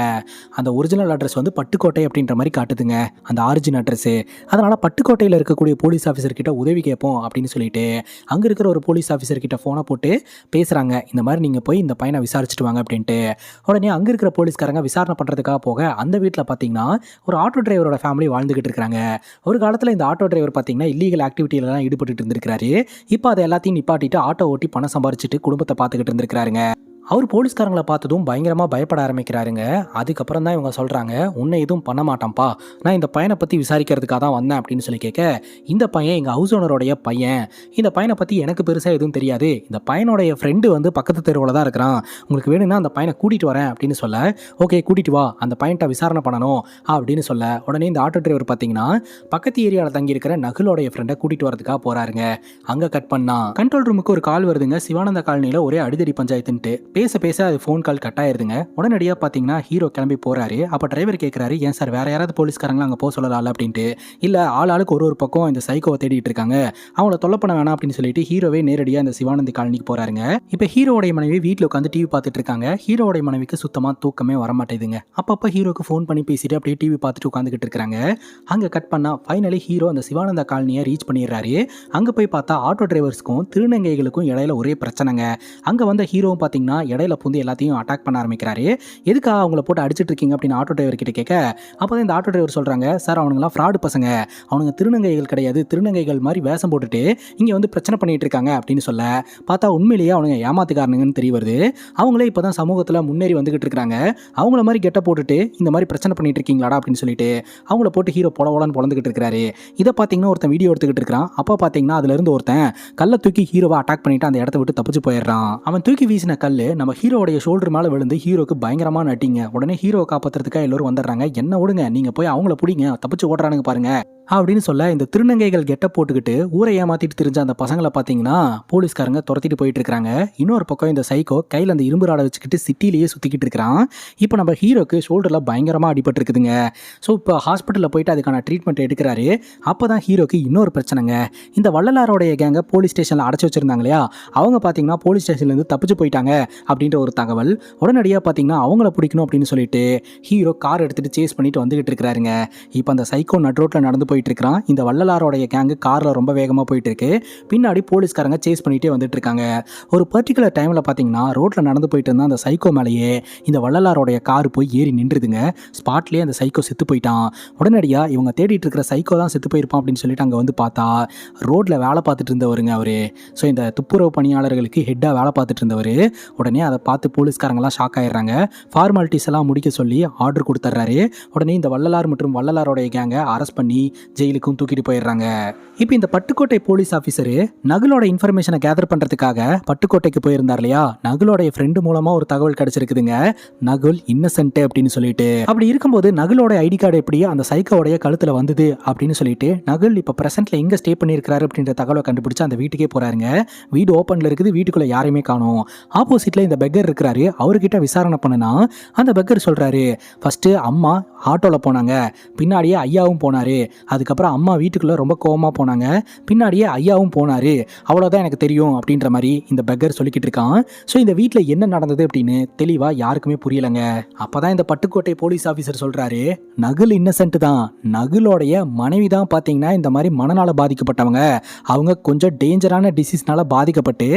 அந்த ஒரிஜினல் அட்ரஸ் வந்து பட்டுக்கோட்டை அப்படின்ற மாதிரி காட்டுதுங்க, அந்த ஆரிஜின் அட்ரஸ். அதனால பட்டுக்கோட்டையில் இருக்கக்கூடிய போலீஸ் ஆஃபீஸர் கிட்ட உதவி கேட்போம் அப்படின்னு சொல்லிட்டு அங்க இருக்கிற ஒரு போலீஸ் ஆஃபீஸர் கிட்ட போனை போட்டு பேசுறாங்க. இந்த மாதிரி நீங்க போய் இந்த பையனை விசாரிச்சுட்டு வாங்க அப்படின்ட்டு. உடனே அங்க இருக்கிற போலீஸ்காரங்க விசாரணை பண்றதுக்காக போக அந்த வீட்டில் பார்த்தீங்கன்னா ஒரு ஆட்டோ டிரைவரோட ஃபேமிலி வாழ்ந்துகிட்டு இருக்காங்க. ஒரு காலத்தில் இந்த ஆட்டோ டிரைவர் பார்த்தீங்கன்னா இல்லீகல் ஆக்டிவிட்டியிலலாம் ஈடுபட்டு இருந்திருக்காரு. இப்போ அதை எல்லாத்தையும் நிப்பாட்டிட்டு ஆட்டோ ஓட்டி பணம் சம்பாரிச்சிட்டு குடும்பத்தை பார்த்துக்கிட்டு இருந்திருக்காருங்க. அவர் போலீஸ்காரங்களை பார்த்ததும் பயங்கரமாக பயப்பட ஆரம்பிக்கிறாருங்க. அதுக்கப்புறம் தான் இவங்க சொல்கிறாங்க, உன்னை எதுவும் பண்ண மாட்டான்ப்பா, நான் இந்த பையனை பற்றி விசாரிக்கிறதுக்காக தான் வந்தேன் அப்படின்னு சொல்லி கேட்க, இந்த பையன் எங்கள் ஹவுஸ் ஓனரோடைய பையன், இந்த பையனை பற்றி எனக்கு பெருசாக எதுவும் தெரியாது, இந்த பையனோடைய ஃப்ரெண்டு வந்து பக்கத்து தெருவில் தான் இருக்கிறான், உங்களுக்கு வேணும்னா அந்த பையனை கூட்டிகிட்டு வரேன் அப்படின்னு சொல்ல, ஓகே கூட்டிகிட்டு வா, அந்த பையன்ட்ட விசாரணை பண்ணணும் அப்படின்னு சொல்ல, உடனே இந்த ஆட்டோ டிரைவர் பார்த்தீங்கன்னா பக்கத்து ஏரியாவில் தங்கி இருக்கிற நகுலோடைய ஃப்ரெண்டை கூட்டிகிட்டு வரதுக்காக போகிறாருங்க. அங்கே கட் பண்ணா கண்ட்ரோல் ரூமுக்கு ஒரு கால் வருதுங்க. சிவானந்த காலனியில் ஒரே அடிதடி பஞ்சாயத்துன்ட்டு பேச பேச அது ஃபோன் கால் கட் ஆயிருதுங்க. உடனடியாக பார்த்தீங்கன்னா ஹீரோ கிளம்பி போறாரு. அப்போ டிரைவர் கேட்குறாரு, ஏன் சார் வேற யாராவது போலீஸ்காரங்களும் அங்கே போக சொல்லலாம் அப்படின்ட்டு. இல்லை, ஆளுக்கு ஒரு பக்கம் இந்த சைக்கோவை தேடிட்டு இருக்காங்க, அவங்கள தொல்லை பண்ண வேணாம் அப்படின்னு சொல்லிட்டு ஹீரோவே நேரடியாக இந்த சிவானந்தி காலனிக்கு போறாருங்க. இப்போ ஹீரோடைய மனைவி வீட்டில் உட்காந்து டிவி பார்த்துட்டு இருக்காங்க. ஹீரோடைய மனைவிக்கு சுத்தமாக தூக்கமே வரமாட்டேதுங்க. அப்பப்போ ஹீரோக்கு ஃபோன் பண்ணி பேசிட்டு அப்படியே டிவி பார்த்துட்டு உட்காந்துக்கிட்டு இருக்காங்க. அங்கே கட் பண்ணா ஃபைனலி ஹீரோ அந்த சிவானந்த காலனியை ரீச் பண்ணிடுறாரு. அங்கே போய் பார்த்தா ஆட்டோ டிரைவர்ஸ்க்கும் திருநங்கைகளுக்கும் இடையில ஒரே பிரச்சனைங்க. அங்கே வந்த ஹீரோவும் பார்த்தீங்கன்னா இடையில புந்து எல்லாத்தையும் அட்டாக் பண்ண ஆரம்பிக்கிறாரு. எதுக்காக அவங்கள போட்டு அடிச்சிட்டு இருக்கீங்க அப்படின்னு ஆட்டோ டிரைவர் கிட்ட கேட்க, அப்போதான் இந்த ஆட்டோ டிரைவர் சொல்றாங்க, சார் அவனுங்களாம் ஃப்ராடு பசங்க, அவனுங்க திருநங்கைகள் கிடையாது, திருநங்கைகள் மாதிரி வேஷம் போட்டுட்டு இங்கே வந்து பிரச்சனை பண்ணிட்டு இருக்காங்க அப்படின்னு சொல்ல, பார்த்தா உண்மையிலேயே அவனுங்க ஏமாத்துக்காரனுங்கன்னு தெரிய வருது. அவங்களே இப்போதான் சமூகத்தில் முன்னேறி வந்துகிட்டு இருக்காங்க, அவங்கள மாதிரி கெட்ட போட்டுட்டு இந்த மாதிரி பிரச்சனை பண்ணிட்டு இருக்கீங்களாடா அப்படின்னு சொல்லிட்டு அவங்கள போட்டு ஹீரோ பொலவலன்னு பொழந்துகிட்டு இருக்காரு. இதை பார்த்தீங்கன்னா ஒருத்தன் வீடியோ எடுத்துக்கிட்டு இருக்கான். அப்போ பார்த்தீங்கன்னா அதுல இருந்து ஒருத்தன் கல்லை தூக்கி ஹீரோவை அட்டாக் பண்ணிட்டு அந்த இடத்த விட்டு தப்பிச்சு போயிடுறான். அவன் தூக்கி வீசின கல் நம்ம ஹீரோடைய ஷோல்டர் மேலே விழுந்து ஹீரோக்கு பயங்கரமா நட்டிங்க. உடனே ஹீரோ காப்பாத்துறதுக்காக எல்லாரும் வந்துடுறாங்க. என்ன விடுங்க, நீங்க போய் அவங்கள பிடிங்க, தப்பிச்சு ஓடுறானுங்க பாருங்க அப்படின்னு சொல்ல, இந்த திருநங்கைகள் கெட்ட போட்டுக்கிட்டு ஊரை ஏமாத்திட்டு தெரிஞ்ச அந்த பசங்களை பார்த்தீங்கன்னா போலீஸ்காரங்க துரத்திட்டு போயிட்டு இருக்காங்க. இன்னொரு பக்கம் இந்த சைக்கோ கையில் அந்த இரும்பு ராடை வச்சுக்கிட்டு சிட்டிலேயே சுற்றிக்கிட்டு இருக்கிறான். இப்போ நம்ம ஹீரோக்கு ஷோல்டரில் பயங்கரமாக அடிபட்டு இருக்குதுங்க. ஸோ இப்போ ஹாஸ்பிட்டலில் போயிட்டு அதுக்கான ட்ரீட்மெண்ட் எடுக்கிறாரு. அப்போ தான் ஹீரோக்கு இன்னொரு பிரச்சனைங்க. இந்த வள்ளலாரோடைய கேங்கை போலீஸ் ஸ்டேஷனில் அடைச்சி வச்சிருந்தாங்க இல்லையா, அவங்க பார்த்தீங்கன்னா போலீஸ் ஸ்டேஷன்லேருந்து தப்பிச்சு போயிட்டாங்க அப்படின்ற ஒரு தகவல். உடனடியாக பார்த்தீங்கன்னா அவங்கள பிடிக்கணும் அப்படின்னு சொல்லிட்டு ஹீரோ கார் எடுத்துகிட்டு சேஸ் பண்ணிட்டு வந்துகிட்டு இருக்கிறாருங்க. இப்போ அந்த சைக்கோ நட் ரோட்டில் நடந்து போயிட்டு இருக்கிறான். இந்த வள்ளலாரோடைய கேங்கு காரில் ரொம்ப வேகமாக போயிட்டு இருக்கு. பின்னாடி போலீஸ்காரங்க சேஸ் பண்ணிட்டே வந்துட்டு இருக்காங்க. ஒரு பர்டிகுலர் டைமில் பார்த்தீங்கன்னா ரோட்டில் நடந்து போயிட்டு இருந்தா அந்த சைக்கோ மேலேயே இந்த வள்ளலாரோடைய கார் போய் ஏறி நின்றுதுங்க. ஸ்பாட்லேயே அந்த சைக்கோ செத்து போயிட்டான். உடனடியாக இவங்க தேடிட்டு இருக்கிற சைக்கோ தான் செத்து போயிருப்பான் அப்படின்னு சொல்லிட்டு அங்கே வந்து பார்த்தா ரோட்டில் வேலை பார்த்துட்டு இருந்தவருங்க அவரு. ஸோ இந்த துப்புரவு பணியாளர்களுக்கு ஹெட்டாக வேலை பார்த்துட்டு இருந்தவர். உடனே அதை பார்த்து போலீஸ்காரங்களாம் ஷாக் ஆயிடுறாங்க. ஃபார்மாலிட்டிஸ் எல்லாம் முடிக்க சொல்லி ஆர்டர் கொடுத்துட்றாரு. உடனே இந்த வள்ளலார் மற்றும் வள்ளலாரோடைய கேங்கை அரெஸ்ட் பண்ணி ஜெயிலுக்கும் தூக்கிட்டு போயிடுறாங்க. இப்போ இந்த பட்டுக்கோட்டை போலீஸ் ஆஃபீஸரு நகுலோட இன்ஃபர்மேஷனை கேதர் பண்ணுறதுக்காக பட்டுக்கோட்டைக்கு போயிருந்தார் இல்லையா, நகுலோடைய ஃப்ரெண்டு மூலமாக ஒரு தகவல் கிடைச்சிருக்குதுங்க, நகுல் இன்னசென்ட் அப்படின்னு சொல்லிட்டு. அப்படி இருக்கும்போது நகுலோட ஐடி கார்டு எப்படி அந்த சைக்கோடைய கழுத்தில் வந்தது அப்படின்னு சொல்லிட்டு நகுல் இப்போ ப்ரெசென்ட்ல எங்கே ஸ்டே பண்ணியிருக்கிறாரு அப்படின்ற தகவலை கண்டுபிடிச்சு அந்த வீட்டுக்கே போறாருங்க. வீடு ஓப்பனில் இருக்குது, வீட்டுக்குள்ளே யாரையுமே காணோம். ஆப்போசிட்ல இந்த பெக்கர் இருக்கிறாரு, அவர்கிட்ட விசாரணை பண்ணுனா அந்த பெக்கர் சொல்றாரு, ஃபர்ஸ்ட் அம்மா ஆட்டோவில் போனாங்க, பின்னாடியே ஐயாவும் போனாரு, அதுக்கப்புறம் அம்மா வீட்டுக்குள்ளே ரொம்ப கோவமாக போனாங்க, பின்னாடியே ஐயாவும் போனாரு, அவ்வளோதான் எனக்கு தெரியும் அப்படின்ற மாதிரி இந்த பெக்கர் சொல்லிக்கிட்டு இருக்கான். ஸோ இந்த வீட்டில் என்ன நடந்தது அப்படின்னு தெளிவாக யாருக்குமே புரியலைங்க. அப்போதான் இந்த பட்டுக்கோட்டை போலீஸ் ஆஃபீஸர் சொல்கிறாரு, நகுல் இன்னசென்ட் தான், நகுலோடைய மனைவி தான் பார்த்தீங்கன்னா இந்த மாதிரி மனநல பாதிக்கப்பட்டவங்க, அவங்க கொஞ்சம் டேஞ்சரான டிசீஸ்னால பாதிக்கப்பட்டு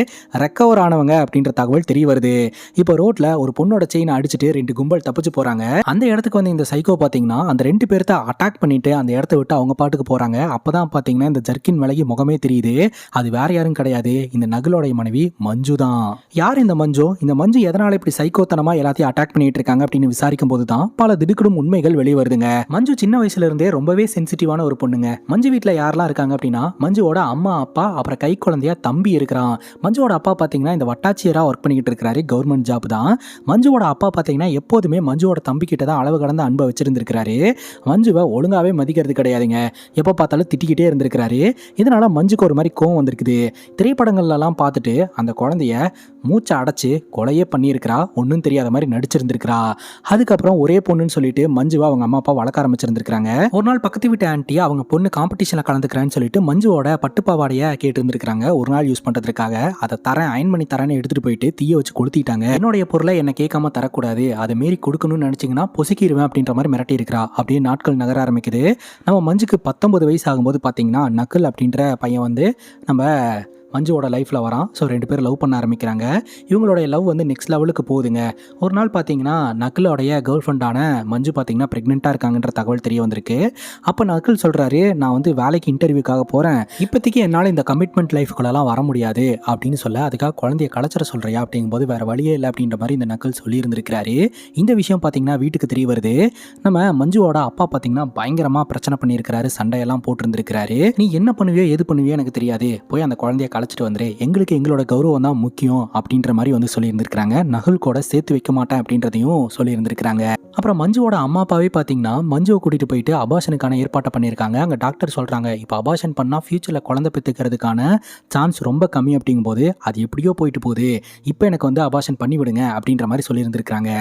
ரெக்கவர் ஆனவங்க அப்படின்ற தகவல் தெரிய வருது. இப்போ ரோட்டில் ஒரு பொண்ணோட செயினை அடிச்சுட்டு 2 கும்பல் தப்பிச்சு போகிறாங்க. அந்த இடத்துக்கு வந்து இந்த சைக்கோ பார்த்தீங்கன்னா அந்த 2 பேர்த்த அட்டாக் பண்ணிட்டு அந்த இடத்த விட்டு அவங்க பாட்டுக்கு போகிறாங்க. அப்போ தான் பார்த்தீங்கன்னா இந்த ஜர்க்கின் விலகி முகமே தெரியுது, அது வேற யாரும் கிடையாது, இந்த நகுலோடைய மனைவி மஞ்சு தான். யார் இந்த மஞ்சு? இந்த மஞ்சு எதனால இப்படி சைக்கோத்தனமா எல்லாத்தையும் அட்டாக் பண்ணிட்டு இருக்காங்க அப்படின்னு விசாரிக்கும் போது தான் பல திடுக்கிடும் உண்மைகள் வெளியே வருதுங்க. மஞ்சு சின்ன வயசுல இருந்தே ரொம்பவே சென்சிட்டிவான ஒரு பொண்ணுங்க. மஞ்சு வீட்டில் யாரெல்லாம் இருக்காங்க அப்படின்னா மஞ்சுவோட அம்மா, அப்பா, அப்புறம் கை குழந்தையா தம்பி இருக்கிறான். மஞ்சுவோட அப்பா பார்த்தீங்கன்னா இந்த வட்டாட்சியராக ஒர்க் பண்ணிக்கிட்டு இருக்கிறாரு, கவர்மெண்ட் ஜாப் தான். மஞ்சுவோட அப்பா பார்த்தீங்கன்னா எப்போதுமே மஞ்சுவோட தம்பி கிட்ட தான் அளவு கடந்த அன்பை வச்சிருந்திருக்கிறாரு. மஞ்சுவை ஒழுங்காவே மதிக்கிறது கிடையாதுங்க, எப்போ பார்த்தாலும் திட்டிக்கிட்டே இருந்திருக்கிறாரு. இதனால மஞ்சுக்கு ஒரு மாதிரி கோவம் வந்திருக்குது. திரைப்படங்கள்லாம் பார்த்துட்டு அந்த குழந்தைய மூச்சை அடைச்சு கொலையே பண்ணியிருக்கிறா, ஒன்றும் தெரியாத மாதிரி நடிச்சிருந்திருக்கிறா. அதுக்கப்புறம் ஒரே பொண்ணுன்னு சொல்லிட்டு மஞ்சுவை அவங்க அம்மா அப்பா வளர்க்க ஆரம்பிச்சிருந்திருக்காங்க. ஒரு நாள் பக்கத்து வீட்டு ஆண்டி அவங்க பொண்ணு காம்படிஷனில் கலந்துக்கிறேன்னு சொல்லிட்டு மஞ்சுவோட பட்டுப்பாவாடையை கேட்டு இருந்திருக்காங்க ஒரு நாள் யூஸ் பண்ணுறதுக்காக. அதை தரேன், அயன் பண்ணி தரேன்னு எடுத்துகிட்டு போயிட்டு தீயை வச்சு கொளுத்திட்டாங்க. என்னுடைய பொருளை என்னை கேட்காம தரக்கூடாது, அதை மீறி கொடுக்கணும்னு நினச்சிங்கன்னா பொசுக்கிடுவேன் அப்படின்ற மாதிரி மிரட்டி இருக்கிறா. அப்படியே நாட்கள் நகர ஆரம்பிக்குது. நம்ம மஞ்சுக்கு 19 வயசு ஆகும்போது பார்த்தீங்கன்னா நக்குல் அப்படின்ற பையன் வந்து நம்ம மஞ்சுவோட லைஃப்பில் வரான். ஸோ 2 பேர் லவ் பண்ண ஆரம்பிக்கிறாங்க. இவங்களுடைய லவ் வந்து நெக்ஸ்ட் லெவலுக்கு போகுதுங்க. ஒரு நாள் பார்த்தீங்கன்னா நக்குலோடைய கேர்ள் ஃப்ரெண்டான மஞ்சு பார்த்தீங்கன்னா ப்ரெக்னெண்ட்டாக இருக்காங்கன்ற தகவல் தெரிய வந்திருக்கு. அப்போ நக்குல் சொல்கிறாரு, நான் வந்து வேலைக்கு இன்டர்வியூக்காக போகிறேன், இப்போதைக்கு என்னால் இந்த கமிட்மெண்ட் லைஃப்குள்ளெல்லாம் வர முடியாது அப்படின்னு சொல்ல, அதுக்காக குழந்தைய கலைச்சிட சொல்கிறியா அப்படிங்கும்போது வேறு வழியே இல்லை அப்படின்ற மாதிரி இந்த நக்குல் சொல்லியிருந்திருக்கிறாரு. இந்த விஷயம் பார்த்தீங்கன்னா வீட்டுக்கு தெரிய வருது. நம்ம மஞ்சுவோட அப்பா பார்த்தீங்கன்னா பயங்கரமாக பிரச்சனை பண்ணியிருக்கிறாரு, சண்டையெல்லாம் போட்டிருந்திருக்கிறாரு. நீ என்ன பண்ணுவியோ எது பண்ணுவியோ எனக்கு தெரியாது, போய் அந்த குழந்தைய அழைச்சிட்டு வந்துரு, எங்களுக்கு எங்களோட கௌரவம் தான் முக்கியம் அப்படின்ற மாதிரி வந்து சொல்லியிருந்திருக்கிறாங்க. நகுல் கூட சேர்த்து வைக்க மாட்டேன் அப்படின்றதையும் சொல்லியிருந்திருக்கிறாங்க. அப்புறம் மஞ்சுவோட அம்மா அப்பாவே பார்த்தீங்கன்னா மஞ்சுவை கூட்டிகிட்டு போயிட்டு அபாஷனுக்கான ஏற்பாட்டை பண்ணியிருக்காங்க. அங்கே டாக்டர் சொல்கிறாங்க, இப்போ அபாஷன் பண்ணால் ஃபியூச்சரில் குழந்தை பெற்றுக்கிறதுக்கான சான்ஸ் ரொம்ப கம்மி அப்படிங்கும்போது அது எப்படியோ போயிட்டு போகுது, இப்போ எனக்கு வந்து அபாஷன் பண்ணி விடுங்க அப்படின்ற மாதிரி சொல்லியிருந்திருக்கிறாங்க.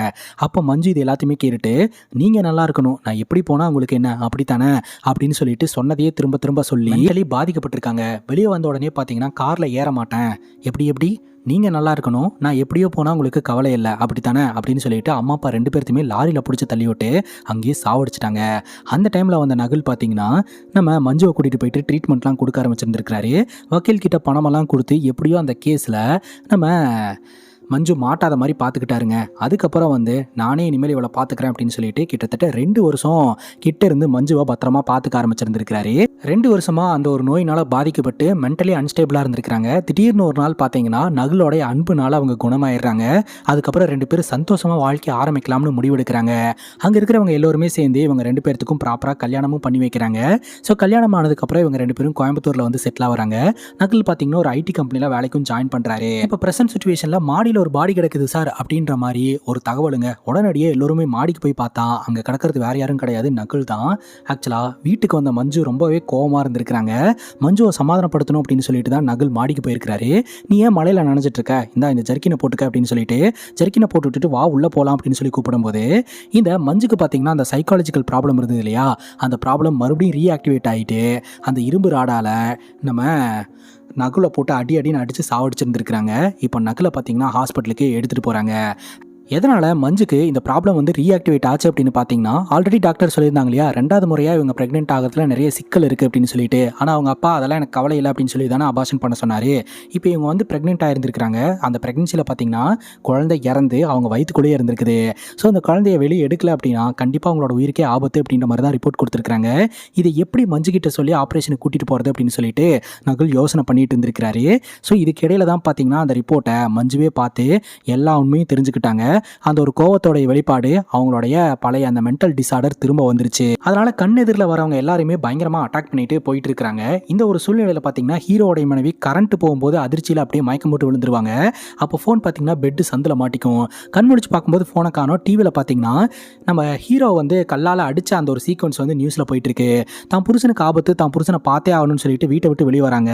அப்போ மஞ்சு இது எல்லாத்தையுமே கேட்டுட்டு, நீங்கள் நல்லா இருக்கணும், நான் எப்படி போனால் உங்களுக்கு என்ன அப்படித்தானே அப்படின்னு சொல்லிட்டு சொன்னதையே திரும்ப திரும்ப சொல்லி பாதிக்கப்பட்டிருக்காங்க. வெளியே வந்த உடனே பார்த்தீங்கன்னா காரில் ஏற மாட்டேன், எப்படி நீங்கள் நல்லா இருக்கணும், நான் எப்படியோ போனால் உங்களுக்கு கவலை இல்லை அப்படித்தானே அப்படின்னு சொல்லிட்டு அம்மா அப்பா 2 பேர்த்துமே லாரியில் பிடிச்சி தள்ளி விட்டு அங்கேயே சாவடிச்சிட்டாங்க. அந்த டைமில் வந்த நகுல் பார்த்தீங்கன்னா நம்ம மஞ்சுவை கூட்டிகிட்டு போயிட்டு ட்ரீட்மெண்ட்லாம் கொடுக்க ஆரம்பிச்சிருந்துருக்கிறாரு. வக்கீல் கிட்ட பணமெல்லாம் கொடுத்து எப்படியோ அந்த கேஸில் நம்ம மஞ்சு மாட்டாத மாதிரி பார்த்துக்கிட்டாருங்க. அதுக்கப்புறம் வந்து நானே இனிமேல் இவளை பார்த்துக்கிறேன் அப்படின்னு சொல்லிட்டு கிட்டத்தட்ட 2 வருஷம் கிட்ட இருந்து மஞ்சுவை பத்திரமா பார்த்துக்க ஆரம்பிச்சிருந்திருக்கிறாரு. 2 வருஷமா அந்த ஒரு நோயினால பாதிக்கப்பட்டு மென்டலி அன்ஸ்டேபிளாக இருந்திருக்கிறாங்க. திடீர்னு ஒரு நாள் பார்த்தீங்கன்னா நகுலோடைய அன்புனால அவங்க குணமாயிடுறாங்க. அதுக்கப்புறம் 2 பேரும் சந்தோஷமா வாழ்க்கை ஆரம்பிக்கலாம்னு முடிவெடுக்கிறாங்க. அங்கே இருக்கிறவங்க எல்லோருமே சேர்ந்து இவங்க 2 பேர்த்துக்கும் ப்ராப்பராக கல்யாணமும் பண்ணி வைக்கிறாங்க. ஸோ கல்யாணம் ஆனதுக்கப்புறம் இவங்க 2 பேரும் கோயம்புத்தூரில் வந்து செட்டில் ஆகிறாங்க. நகுல் பார்த்தீங்கன்னா ஒரு ஐடி கம்பெனியில் வேலைக்கும் ஜாயின் பண்ணுறாரு. இப்போ ப்ரெசன்ட் சுச்சுவேஷனில் மாடியில் ஒரு பாடி கிடக்குது சார் அப்படின்ற மாதிரி ஒரு தகவலுங்க. உடனடியே எல்லோருமே மாடிக்கு போய் பார்த்தா அங்கே கிடக்கிறது வேற யாரும் கிடையாது, நகுல் தான். ஆக்சுவலாக வீட்டுக்கு வந்த மஞ்சு ரொம்பவே கோவமாக இருந்திருக்கிறாங்க. மஞ்சுவை சமாதானப்படுத்தணும் அப்படின்னு சொல்லிட்டு தான் நகுல் மாடிக்கு போயிருக்கிறாரு. நீ ஏன் மலையில் நனைஞ்சிட்டு இருக்க, இந்த ஜர்க்கினை போட்டுக்க அப்படின்னு சொல்லிட்டு ஜர்க்கினை போட்டு விட்டுட்டு வா உள்ளே போகலாம் அப்படின்னு சொல்லி கூப்பிடும்போது இந்த மஞ்சுக்கு பார்த்தீங்கன்னா அந்த சைக்காலஜிக்கல் ப்ராப்ளம் இருந்தது இல்லையா, அந்த ப்ராப்ளம் மறுபடியும் ரீஆக்டிவேட் ஆகிட்டு அந்த இரும்பு ராடால் நம்ம நகுலை போட்டு அடின்னு அடித்து சாவடிச்சிருந்துருக்குறாங்க. இப்போ நகுலை பார்த்தீங்கன்னா ஹாஸ்பிட்டலுக்கு எடுத்துகிட்டு போகிறாங்க. எதனால் மஞ்சுக்கு இந்த ப்ராப்ளம் வந்து ரீஆக்டிவேட் ஆச்சு அப்படின்னு பார்த்தீங்கன்னா, ஆல்ரெடி டாக்டர் சொல்லியிருந்தாங்க இல்லையா, 2வது முறையாக இவங்க ப்ரெக்னென்ட் ஆகிறதுல நிறைய சிக்கல் இருக்குது அப்படின்னு சொல்லிட்டு. ஆனால் அவங்க அப்பா அதெல்லாம் எனக்கு கவலை இல்லை அப்படின்னு சொல்லி தானே அபார்ஷன் பண்ண சொன்னார். இப்போ இவங்க வந்து ப்ரெக்னென்ட் ஆகிருந்துருக்காங்க. அந்த ப்ரெக்னென்சியில் பார்த்தீங்கன்னா குழந்தை இறந்து அவங்க வயிற்றுக்குள்ளேயே இருந்திருக்குது. ஸோ அந்த குழந்தைய வெளியே எடுக்கல அப்படின்னா கண்டிப்பாக அவங்களோட உயிருக்கே ஆபத்து அப்படின்ற மாதிரி தான் ரிப்போர்ட் கொடுத்துருக்காங்க. இதை எப்படி மஞ்சுக்கிட்ட சொல்லி ஆப்ரேஷனுக்கு கூட்டிகிட்டு போகிறது அப்படின்னு சொல்லிட்டு நகுல் யோசனை பண்ணிட்டு இருந்திருக்கிறாரு. ஸோ இதுக்கு இடையில தான் பார்த்தீங்கன்னா அந்த ரிப்போர்ட்டை மஞ்சுவே பார்த்து எல்லா உண்மையும் தெரிஞ்சுக்கிட்டாங்க. அந்த ஒரு கோவத்தோடைய வெளிப்பாடு அவங்களுடைய பழைய அந்த மென்டல் டிசார்டர் திரும்ப வந்துருச்சு. அதனால கண் எதிரில் வரவங்க எல்லாருமே பயங்கரமா அட்டாக் பண்ணிட்டு போயிட்டு இருக்காங்க. இந்த ஒரு சூழ்நிலையில பாத்தீங்கன்னா ஹீரோடைய மனைவி கரண்ட் போகும்போது அதிர்ச்சியில அப்படியே மயக்கம் போட்டு விழுந்துருவாங்க. அப்போ ஃபோன் பாத்தீங்கன்னா பெட் சந்தில மாட்டிக்கும். கண் முடிச்சு பார்க்கும்போது ஃபோனை காணோம். டிவியில் பாத்தீங்கன்னா நம்ம ஹீரோ வந்து கல்லால் அடிச்ச அந்த ஒரு சீக்வன்ஸ் வந்து நியூஸ்ல போயிட்டு இருக்கு. தான் புருஷனுக்கு ஆபத்து, தான் புருஷனை பார்த்தே ஆகணும்னு சொல்லிட்டு வீட்டை விட்டு வெளியே வராங்க.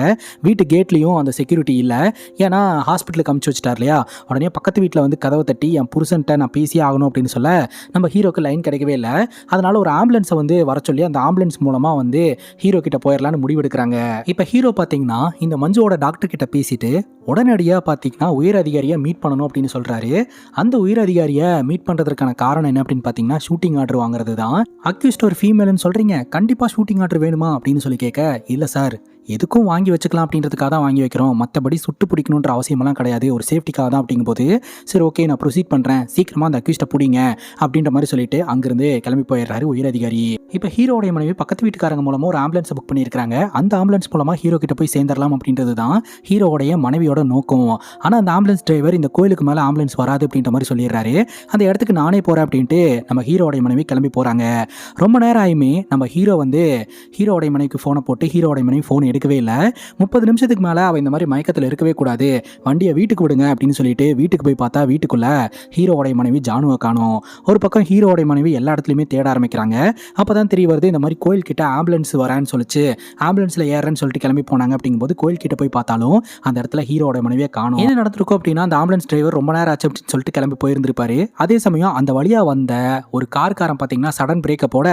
வீட்டு கேட்லயும் அந்த செக்யூரிட்டி இல்லை, ஏன்னா ஹாஸ்பிட்டலுக்கு அமுச்சு வச்சுட்டார் இல்லையா. உடனே பக்கத்து வீட்டில் வந்து கதவை தட்டி என் புருஷன்ட்ட நான் பேசியே ஆகணும் அப்படின்னு சொல்ல நம்ம ஹீரோக்கு லைன் கிடைக்கவே இல்லை. அதனால ஒரு ஆம்புலன்ஸை வந்து வர சொல்லி அந்த ஆம்புலன்ஸ் மூலமா வந்து ஹீரோ கிட்ட போயிடலான்னு முடிவெடுக்கிறாங்க. இப்போ ஹீரோ பார்த்தீங்கன்னா இந்த மஞ்சுவோட டாக்டர் கிட்ட பேசிட்டு உடனடியாக பார்த்தீங்கன்னா உயர் அதிகாரியை மீட் பண்ணணும் அப்படின்னு சொல்றாரு. அந்த உயர் அதிகாரியை மீட் பண்ணுறதுக்கான காரணம் என்ன அப்படின்னு பார்த்தீங்கன்னா ஷூட்டிங் ஆர்டர் வாங்குறது தான். அக்யூஸ்ட் ஒரு ஃபீமேல்னு சொல்றீங்க, கண்டிப்பாக ஷூட்டிங் ஆர்டர் வேணுமா அப்படின்னு சொல்லி கேட்க, இல்லை சார் எதுக்கும் வாங்கி வச்சுக்கலாம் அப்படின்றதுக்காக தான் வாங்கி வைக்கிறோம், மற்றபடி சுட்டு பிடிக்கணுன்ற அவசியமெல்லாம் கிடையாது, ஒரு சேஃப்டிக்காக தான் அப்படிங்கும்போது சரி ஓகே நான் ப்ரொசீட் பண்ணுறேன், சீக்கிரமாக அந்த அக்யூஸ்ட்டை பிடிங்க அப்படின்ற மாதிரி சொல்லிட்டு அங்கிருந்து கிளம்பி போயிடுறாரு உயர் அதிகாரி. இப்போ ஹீரோடைய மனைவி பக்கத்து வீட்டுக்காரங்க மூலமாக ஒரு ஆம்புலன்ஸை புக் பண்ணியிருக்காங்க. அந்த ஆம்புலன்ஸ் மூலமாக ஹீரோ கிட்ட போய் சேர்ந்துடலாம் அப்படின்றது தான் ஹீரோடைய மனைவியோட நோக்கம். ஆனால் அந்த ஆம்புலன்ஸ் டிரைவர் இந்த கோயிலுக்கு மேலே ஆம்புலன்ஸ் வராது அப்படின்ற மாதிரி சொல்லிடுறாரு. அந்த இடத்துக்கு நானே போகிறேன் அப்படின்ட்டு நம்ம ஹீரோடைய மனைவி கிளம்பி போகிறாங்க. ரொம்ப நேரம் ஆயுமே நம்ம ஹீரோ வந்து ஹீரோடைய மனைவிக்கு ஃபோனை போட்டு ஹீரோடைய மனைவி ஃபோன் எடுக்கவே இல்லை. 30 நிமிஷத்துக்கு மேலே அவள் இந்த மாதிரி மயக்கத்தில் இருக்கவே கூடாது, வண்டியை வீட்டுக்கு விடுங்க அப்படின்னு சொல்லிட்டு வீட்டுக்கு போய் பார்த்தா வீட்டுக்குள்ள ஹீரோடைய மனைவி ஜானுவை காணோம். ஒரு பக்கம் ஹீரோடைய மனைவி எல்லா இடத்துலையுமே தேட ஆரம்பிக்கிறாங்க. அப்போ தான் தெரிய வருது இந்த மாதிரி கோயில் கிட்ட ஆம்புலன்ஸ் வரேன்னு சொல்லிச்சு, ஆம்புலன்ஸில் ஏறேன்னு சொல்லிட்டு கிளம்பி போனாங்க. அப்படிங்கும்போது கோயில் கிட்ட போய் பார்த்தாலும் அந்த இடத்துல ஹீரோடைய மனைவியை காணோம். என்ன நடந்திருக்கும் அப்படின்னா அந்த ஆம்புலன்ஸ் டிரைவர் ரொம்ப நேரம் ஆச்சு அப்படின்னு சொல்லிட்டு கிளம்பி போயிருந்திருப்பாரு. அதே சமயம் அந்த வழியாக வந்த ஒரு கார்காரன் பார்த்தீங்கன்னா சடன் பிரேக்கை போட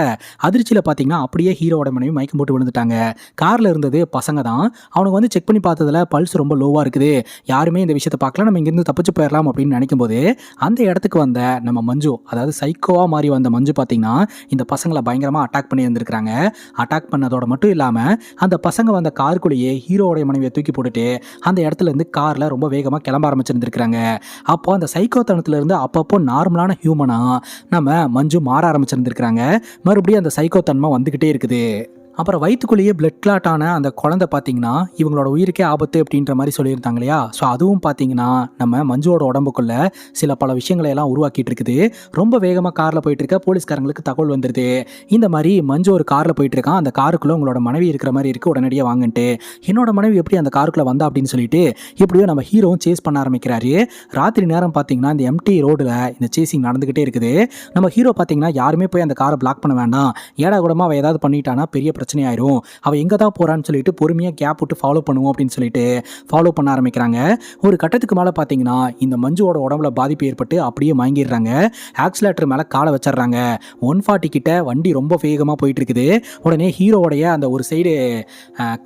அதிர்ச்சியில் பார்த்தீங்கன்னா அப்படியே ஹீரோட மனைவி மயக்கம் போட்டு விழுந்துட்டாங்க. காரில் இருந்தது பசங்க தான். அவனுக்கு வந்து செக் பண்ணி பார்த்ததுல பல்ஸ் ரொம்ப லோவாக இருக்குது, யாருமே இந்த விஷயத்தை பார்க்கல, நம்ம இங்கேருந்து தப்பிச்சு போயிடலாம் அப்படின்னு நினைக்கும் போது அந்த இடத்துக்கு வந்த நம்ம மஞ்சு, அதாவது சைக்கோவாக மாறி வந்த மஞ்சு பார்த்தீங்கன்னா இந்த பசங்களை பயங்கரமாக அட்டாக் பண்ணி வந்திருக்கிறாங்க. அட்டாக் பண்ணதோட மட்டும் இல்லாமல் அந்த பசங்க வந்த காருக்குள்ளேயே ஹீரோடைய மனைவியை தூக்கி போட்டுட்டு அந்த இடத்துல இருந்து காரில் ரொம்ப வேகமாக கிளம்ப ஆரம்பிச்சிருந்துருக்காங்க. அப்போ அந்த சைக்கோத்தனத்துலேருந்து அப்பப்போ நார்மலான ஹியூமனா நம்ம மஞ்சு மாற ஆரம்பிச்சிருந்துருக்காங்க. மறுபடியும் அந்த சைக்கோத்தன்மை வந்துக்கிட்டே இருக்குது. அப்புறம் வயிற்றுக்குள்ளேயே பிளட் கிளாட் ஆன அந்த குழந்தை பார்த்தீங்கன்னா இவங்களோட உயிருக்கே ஆபத்து அப்படின்ற மாதிரி சொல்லியிருந்தாங்க இல்லையா. ஸோ அதுவும் பார்த்தீங்கன்னா நம்ம மஞ்சுவோட உடம்புக்குள்ள சில பல விஷயங்களை எல்லாம் உருவாக்கிட்டு இருக்குது. ரொம்ப வேகமாக காரில் போயிட்டு இருக்க போலீஸ்காரங்களுக்கு தகவல் வந்துடுது, இந்த மாதிரி மஞ்சு ஒரு காரில் போயிட்டு இருக்கான், அந்த காருக்குள்ளே உங்களோட மனைவி இருக்கிற மாதிரி இருக்குது, உடனடியாக வாங்கிட்டு. என்னோட மனைவி எப்படி அந்த காருக்குள்ளே வந்தா அப்படின்னு சொல்லிட்டு எப்படியோ நம்ம ஹீரோவும் சேஸ் பண்ண ஆரம்பிக்கிறாரு. ராத்திரி நேரம் பார்த்தீங்கன்னா இந்த எம்டி ரோடில் இந்த சேசிங் நடந்துக்கிட்டே இருக்குது. நம்ம ஹீரோ பார்த்தீங்கன்னா யாருமே போய் அந்த காரை பிளாக் பண்ண வேண்டாம், ஏடா கூடமா அவள் ஏதாவது பண்ணிட்டானா பெரிய பிரச்சனை ஆயிரும், அவள் எங்கே தான் போகிறான்னு சொல்லிட்டு பொறுமையாக கேப் விட்டு ஃபாலோ பண்ணுவோம் அப்படின்னு சொல்லிட்டு ஃபாலோ பண்ண ஆரம்பிக்கிறாங்க. ஒரு கட்டத்துக்கு மேலே பார்த்தீங்கன்னா இந்த மஞ்சுவோட உடம்புல பாதிப்பு ஏற்பட்டு அப்படியே மயங்கிடுறாங்க. ஆக்சிலேட்டர் மேலே காலை வச்சிடுறாங்க. 140 கிட்ட வண்டி ரொம்ப வேகமாக போயிட்டு இருக்குது. உடனே ஹீரோவுடைய அந்த ஒரு சைடு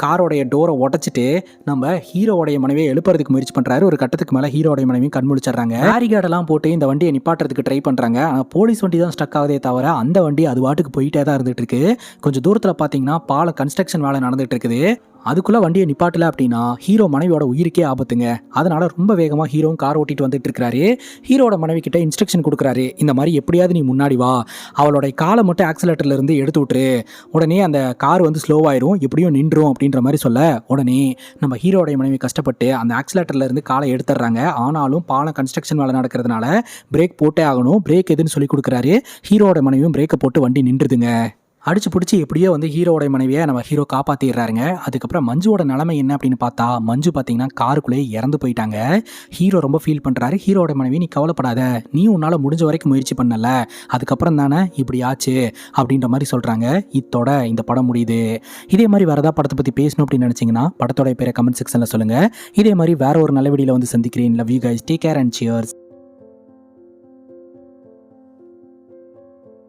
காரோடைய டோரை உடச்சிட்டு நம்ம ஹீரோவுடைய மனைவியை எழுப்புறதுக்கு முயற்சி பண்ணுறாரு. ஒரு கட்டத்துக்கு மேலே ஹீரோடைய மனைவி கண் முழிச்சிடுறாங்க. பேரிகார்டெல்லாம் போட்டு இந்த வண்டியை நிப்பாட்டுறதுக்கு ட்ரை பண்ணுறாங்க. ஆனால் போலீஸ் வண்டி தான் ஸ்டக் ஆகுதே தவிர அந்த வண்டி அது வாட்டுக்கு போயிட்டே தான் இருந்துட்டு இருக்கு. கொஞ்சம் தூரத்தில் பார்த்தீங்கன்னா பாலம் கன்ஸ்ட்ரக்ஷன் வேலை நடந்துட்டு இருக்குது. அதுக்குள்ளே வண்டியை நிப்பாட்டல அப்படின்னா ஹீரோ மனைவியோட உயிருக்கே ஆபத்துங்க. அதனால ரொம்ப வேகமாக ஹீரோவும் கார் ஓட்டிட்டு வந்துட்டு இருக்கிறாரு. ஹீரோட மனைவி கிட்ட இன்ஸ்ட்ரக்ஷன் கொடுக்குறாரு, இந்த மாதிரி எப்படியாவது நீ முன்னாடி வா, அவளோட காலை மட்டும் ஆக்சிலேட்டர்ல இருந்து எடுத்து விட்டுரு, உடனே அந்த கார் வந்து ஸ்லோவாயிரும், எப்படியும் நின்றும் அப்படின்ற மாதிரி சொல்ல உடனே நம்ம ஹீரோடைய மனைவி கஷ்டப்பட்டு அந்த ஆக்சிலேட்டர்ல இருந்து காலை எடுத்துடுறாங்க. ஆனாலும் பாலம் கன்ஸ்ட்ரக்ஷன் வேலை நடக்கிறதுனால பிரேக் போட்டே ஆகணும். பிரேக் எதுன்னு சொல்லி கொடுக்குறாரு. ஹீரோட மனைவியும் பிரேக்கை போட்டு வண்டி நின்றுதுங்க. அடிச்சு பிடிச்சி எப்படியோ வந்து ஹீரோட மனைவியை நம்ம ஹீரோ காப்பாற்றிடுறாருங்க. அதுக்கப்புறம் மஞ்சுவோட நிலைமை என்ன அப்படின்னு பார்த்தா மஞ்சு பார்த்தீங்கன்னா காருக்குள்ளேயே இறந்து போயிட்டாங்க. ஹீரோ ரொம்ப ஃபீல் பண்ணுறாரு. ஹீரோட மனைவி நீ கவலைப்படாத, நீ உன்னால் முடிஞ்ச வரைக்கும் முயற்சி பண்ணல, அதுக்கப்புறம் தானே இப்படி ஆச்சு அப்படின்ற மாதிரி சொல்கிறாங்க. இத்தோட இந்த படம் முடியுது. இதே மாதிரி வேறு ஏதாவது படத்தை பற்றி பேசணும் அப்படின்னு நினச்சிங்கன்னா படத்தோட பேரை கமெண்ட் செக்ஷனில் சொல்லுங்கள். இதே மாதிரி வேற ஒரு நல்ல வீடியோவில் வந்து சந்திக்கிறேன். Love you guys, take care and cheers.